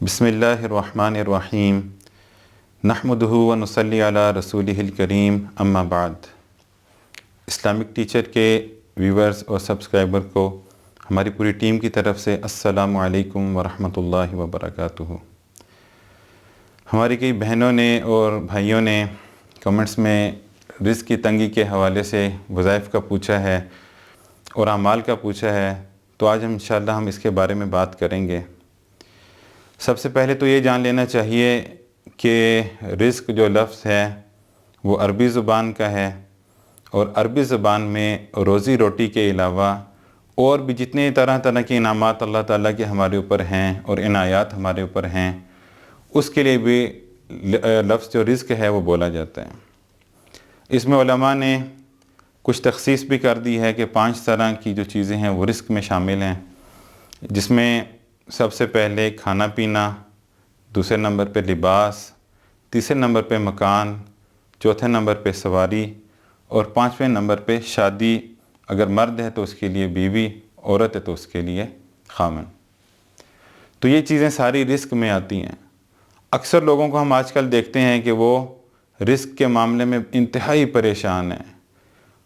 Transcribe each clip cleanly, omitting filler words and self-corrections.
بسم اللہ الرحمن الرحیم نحمدہ و نصلی علی رسولہ الکریم اما بعد۔ اسلامک ٹیچر کے ویورز اور سبسکرائبر کو ہماری پوری ٹیم کی طرف سے السلام علیکم ورحمۃ اللہ وبرکاتہ۔ ہماری کئی بہنوں نے اور بھائیوں نے کمنٹس میں رزق کی تنگی کے حوالے سے وظائف کا پوچھا ہے اور اعمال کا پوچھا ہے، تو آج انشاءاللہ ہم اس کے بارے میں بات کریں گے۔ سب سے پہلے تو یہ جان لینا چاہیے کہ رزق جو لفظ ہے وہ عربی زبان کا ہے، اور عربی زبان میں روزی روٹی کے علاوہ اور بھی جتنے طرح کے انعامات اللہ تعالیٰ کے ہمارے اوپر ہیں اور عنایات ہمارے اوپر ہیں، اس کے لیے بھی لفظ جو رزق ہے وہ بولا جاتا ہے۔ اس میں علماء نے کچھ تخصیص بھی کر دی ہے کہ 5 طرح کی جو چیزیں ہیں وہ رزق میں شامل ہیں، جس میں سب سے پہلے کھانا پینا، دوسرے نمبر پہ لباس، تیسرے نمبر پہ مکان، چوتھے نمبر پہ سواری، اور 5ویں نمبر پہ شادی۔ اگر مرد ہے تو اس کے لیے بیوی، عورت ہے تو اس کے لیے خامن۔ تو یہ چیزیں ساری رزق میں آتی ہیں۔ اکثر لوگوں کو ہم آج کل دیکھتے ہیں کہ وہ رزق کے معاملے میں انتہائی پریشان ہیں،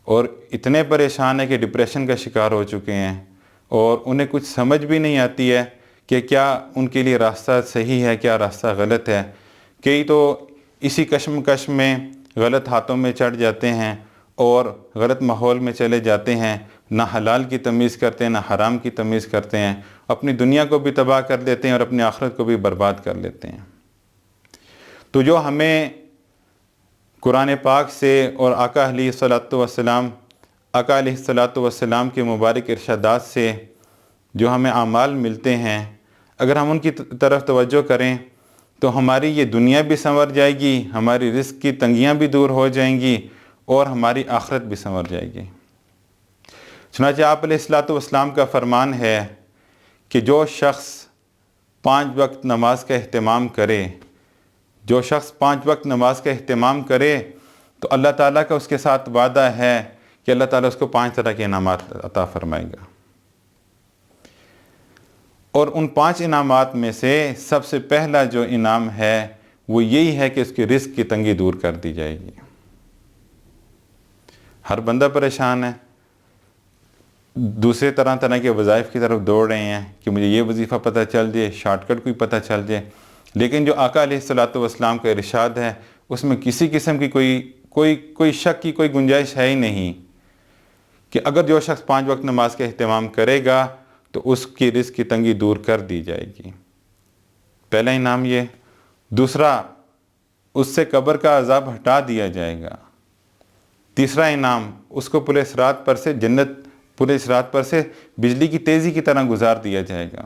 اور اتنے پریشان ہیں کہ ڈپریشن کا شکار ہو چکے ہیں، اور انہیں کچھ سمجھ بھی نہیں آتی ہے کہ کیا ان کے لیے راستہ صحیح ہے، کیا راستہ غلط ہے۔ کئی تو اسی کشمکش میں غلط ہاتھوں میں چڑھ جاتے ہیں اور غلط ماحول میں چلے جاتے ہیں، نہ حلال کی تمیز کرتے ہیں نہ حرام کی تمیز کرتے ہیں، اپنی دنیا کو بھی تباہ کر دیتے ہیں اور اپنی آخرت کو بھی برباد کر لیتے ہیں۔ تو جو ہمیں قرآن پاک سے اور آقا علیہ الصلاۃ والسلام کے مبارک ارشادات سے جو ہمیں اعمال ملتے ہیں، اگر ہم ان کی طرف توجہ کریں تو ہماری یہ دنیا بھی سنور جائے گی، ہماری رزق کی تنگیاں بھی دور ہو جائیں گی، اور ہماری آخرت بھی سنور جائے گی۔ چنانچہ آپ علیہ الصلاۃ والسلام کا فرمان ہے کہ جو شخص 5 وقت نماز کا اہتمام کرے، جو شخص 5 وقت نماز کا اہتمام کرے تو اللہ تعالیٰ کا اس کے ساتھ وعدہ ہے کہ اللہ تعالیٰ اس کو 5 طرح کے انعامات عطا فرمائے گا، اور ان 5 انعامات میں سے سب سے پہلا جو انعام ہے وہ یہی ہے کہ اس کی رزق کی تنگی دور کر دی جائے گی۔ ہر بندہ پریشان ہے، دوسرے طرح کے وظائف کی طرف دوڑ رہے ہیں کہ مجھے یہ وظیفہ پتہ چل جائے، شارٹ کٹ کوئی پتہ چل جائے، لیکن جو آقا علیہ الصلاۃ والسلام کا ارشاد ہے اس میں کسی قسم کی کوئی شک کی کوئی گنجائش ہے ہی نہیں کہ اگر جو شخص 5 وقت نماز کا اہتمام کرے گا تو اس کی رزق کی تنگی دور کر دی جائے گی۔ پہلا انعام یہ۔ دوسرا، اس سے قبر کا عذاب ہٹا دیا جائے گا۔ تیسرا انعام، اس کو پورے صراط پر سے بجلی کی تیزی کی طرح گزار دیا جائے گا۔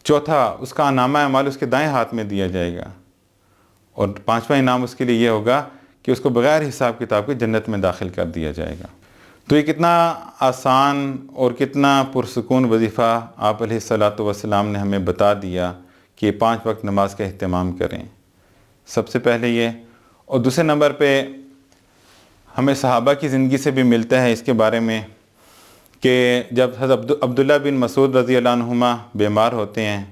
چوتھا، اس کا نامہ اعمال اس کے دائیں ہاتھ میں دیا جائے گا۔ اور 5واں انعام اس کے لیے یہ ہوگا کہ اس کو بغیر حساب کتاب کے جنت میں داخل کر دیا جائے گا۔ تو یہ کتنا آسان اور کتنا پرسکون وظیفہ آپ علیہ الصلاۃ والسلام نے ہمیں بتا دیا کہ 5 وقت نماز کا اہتمام کریں۔ سب سے پہلے یہ، اور دوسرے نمبر پہ ہمیں صحابہ کی زندگی سے بھی ملتا ہے اس کے بارے میں کہ جب حضرت عبداللہ بن مسعود رضی اللہ عنہما بیمار ہوتے ہیں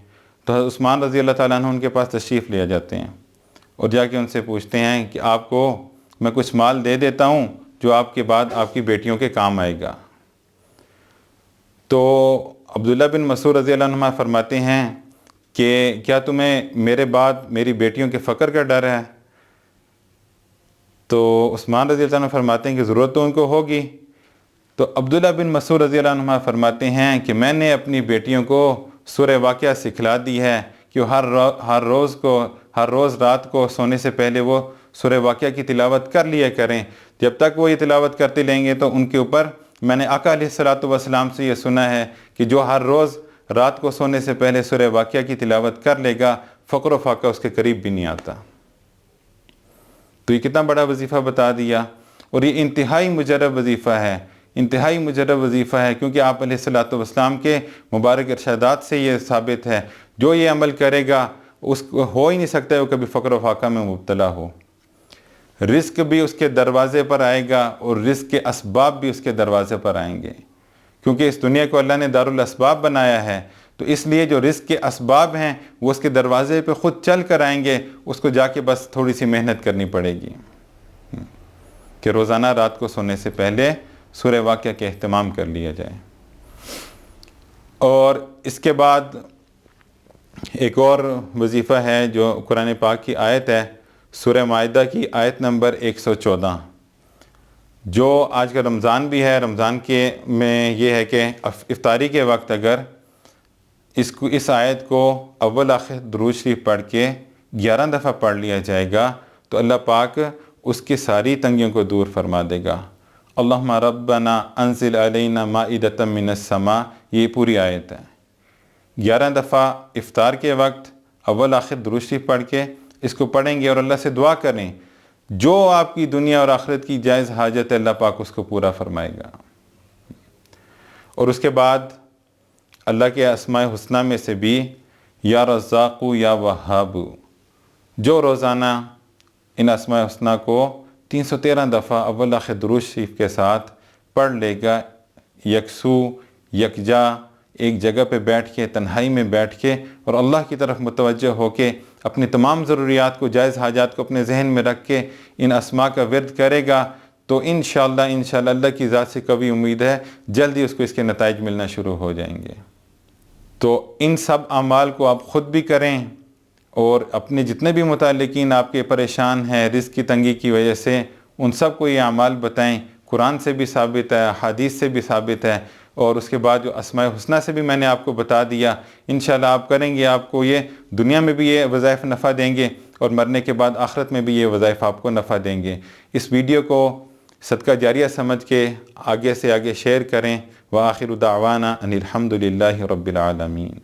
تو حضرت عثمان رضی اللہ تعالیٰ عنہ ان کے پاس تشریف لے جاتے ہیں اور جا کے ان سے پوچھتے ہیں کہ آپ کو میں کچھ مال دے دیتا ہوں جو آپ کے بعد آپ کی بیٹیوں کے کام آئے گا۔ تو عبداللہ بن مسعود رضی اللہ عنہ فرماتے ہیں کہ کیا تمہیں میرے بعد میری بیٹیوں کے فقر کا ڈر ہے؟ تو عثمان رضی اللہ عنہ فرماتے ہیں کہ ضرورت تو ان کو ہوگی۔ تو عبداللہ بن مسعود رضی اللہ عنہ فرماتے ہیں کہ میں نے اپنی بیٹیوں کو سورہ واقعہ سکھلا دی ہے کہ ہر روز رات کو سونے سے پہلے وہ سورہ واقعہ کی تلاوت کر لیا کریں۔ جب تک وہ یہ تلاوت کرتے لیں گے تو ان کے اوپر میں نے آقا علیہ الصلاۃ والسلام سے یہ سنا ہے کہ جو ہر روز رات کو سونے سے پہلے سورہ واقعہ کی تلاوت کر لے گا، فقر و فاقہ اس کے قریب بھی نہیں آتا۔ تو یہ کتنا بڑا وظیفہ بتا دیا، اور یہ انتہائی مجرب وظیفہ ہے کیونکہ آپ علیہ الصلاۃ والسلام کے مبارک ارشادات سے یہ ثابت ہے جو یہ عمل کرے گا اس کو ہو ہی نہیں سکتا ہے وہ کبھی فقر و فاقہ میں مبتلا ہو۔ رزق بھی اس کے دروازے پر آئے گا اور رزق کے اسباب بھی اس کے دروازے پر آئیں گے، کیونکہ اس دنیا کو اللہ نے دارالاسباب بنایا ہے۔ تو اس لیے جو رزق کے اسباب ہیں وہ اس کے دروازے پہ خود چل کر آئیں گے، اس کو جا کے بس تھوڑی سی محنت کرنی پڑے گی کہ روزانہ رات کو سونے سے پہلے سورہ واقعہ کے اہتمام کر لیا جائے۔ اور اس کے بعد ایک اور وظیفہ ہے جو قرآن پاک کی آیت ہے، سورہ مائدہ کی آیت نمبر 114، جو آج کا رمضان بھی ہے۔ رمضان کے میں یہ ہے کہ افطاری کے وقت اگر اس آیت کو اول آخر درود شریف پڑھ کے 11 دفعہ پڑھ لیا جائے گا تو اللہ پاک اس کی ساری تنگیوں کو دور فرما دے گا۔ اللہم ربنا انزل علینا مائدۃ من السماء، یہ پوری آیت ہے۔ 11 دفعہ افطار کے وقت اول آخر درود شریف پڑھ کے اس کو پڑھیں گے اور اللہ سے دعا کریں، جو آپ کی دنیا اور آخرت کی جائز حاجت ہے اللہ پاک اس کو پورا فرمائے گا۔ اور اس کے بعد اللہ کے اسماء حسنہ میں سے بھی یا رزاق یا وہاب، جو روزانہ ان اسماء حسنہ کو 313 دفعہ اول آخر درود شریف کے ساتھ پڑھ لے گا، یکسو یکجا ایک جگہ پہ بیٹھ کے، تنہائی میں بیٹھ کے اور اللہ کی طرف متوجہ ہو کے اپنی تمام ضروریات کو، جائز حاجات کو اپنے ذہن میں رکھ کے ان اسماء کا ورد کرے گا تو انشاءاللہ اللہ کی ذات سے قوی امید ہے جلدی اس کو اس کے نتائج ملنا شروع ہو جائیں گے۔ تو ان سب اعمال کو آپ خود بھی کریں اور اپنے جتنے بھی متعلقین آپ کے پریشان ہیں رزق کی تنگی کی وجہ سے ان سب کو یہ اعمال بتائیں۔ قرآن سے بھی ثابت ہے، حدیث سے بھی ثابت ہے، اور اس کے بعد جو اسماء حسنہ سے بھی میں نے آپ کو بتا دیا، انشاءاللہ آپ کریں گے، آپ کو یہ دنیا میں بھی یہ وظائف نفع دیں گے اور مرنے کے بعد آخرت میں بھی یہ وظائف آپ کو نفع دیں گے۔ اس ویڈیو کو صدقہ جاریہ سمجھ کے آگے سے آگے شیئر کریں۔ وآخر دعوانا ان الحمد للہ رب العالمین۔